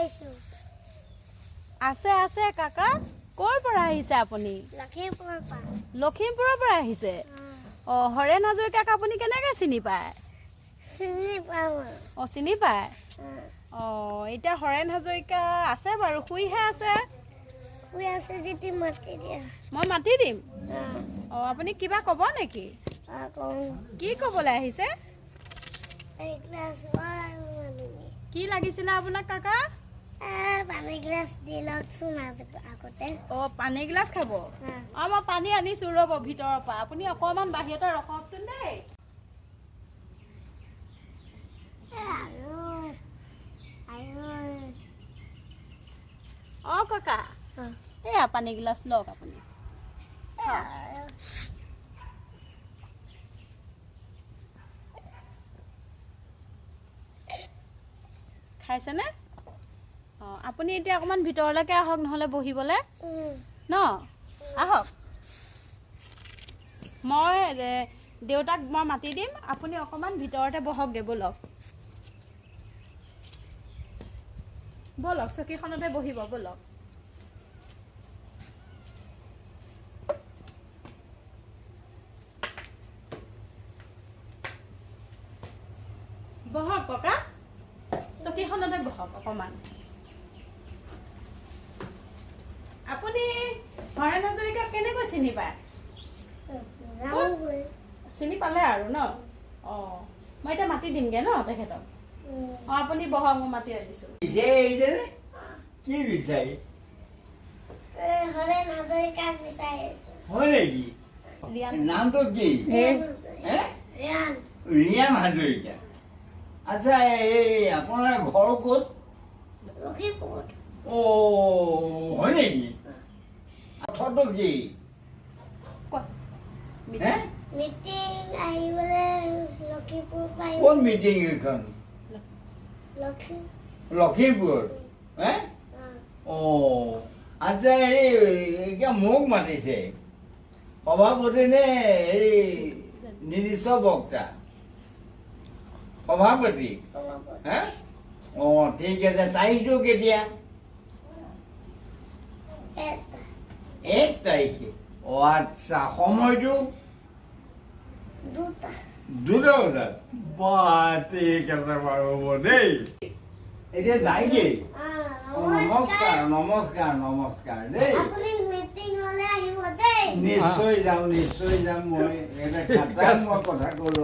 আহিছো আছে কাকা কৰ পৰা আহিছে আপুনি লখিমপুৰৰ পৰা আহিছে হৰেণ হাজৰিকাক আপুনি কেনেকৈ চিনি পায় চিনি পায় এতিয়া হৰেণ হাজৰিকা আছে বাৰু শুইহে আছে মই মাতি দিম আপুনি কিবা ক'ব নেকি কি ক'বলৈ আহিছে কি লাগিছিলে আপোনাক কাকা পানী গ্লাছ দি লওকচোন আগতে পানী গ্লাছ খাব মই পানী আনিছো ৰ'ব ভিতৰৰ পৰা আপুনি অকণমান বাহিৰতে ৰখকচোন দেই কাকা এয়া পানী গ্লাছ লওক আপুনি খাইছেনে আপুনি এতিয়া অকণমান ভিতৰলৈকে আহক নহ'লে বহিবলৈ ন আহক মই দেউতাক মই মাতি দিম আপুনি অকণমান ভিতৰতে বহকগৈ ব'লক চকীখনতে বহিব ব'লক বহক ককা চকীখনতে বহক অকণমান আপুনি হৰেণ হাজৰিকাক কেনেকৈ চিনি পায় চিনি পালে আৰু ন মই এতিয়া মাতি দিমগে ন তেখেতক আপুনি বহক মই মাতি দিছো কি বিচাৰি হৰেণ হাজৰিকাক বিচাৰি হয় নেকি নামটো কি ৰিয়ান হাজৰিকা আচ্ছা এই আপোনাৰ ঘৰ ক'ত লখিমপুৰ হয় নেকি কথাটো কি মিটিং আহিবলে লখিমপুৰ পাই ক'ত মিটিং এখন লখিমপুৰ আচ্ছা হেৰি এতিয়া মোক মাতিছে সভাপতি নে হেৰি নিৰ্দিষ্ট বক্তা সভাপতি ঠিক আছে তাৰিখটো কেতিয়া 1 তাৰিখে আচ্ছা সময়টো 2টা বজাত ঠিক আছে বাৰু হ'ব দেই এতিয়া যায়গে নমস্কাৰ দেই নিশ্চয় যাম মই এটা কথা কলো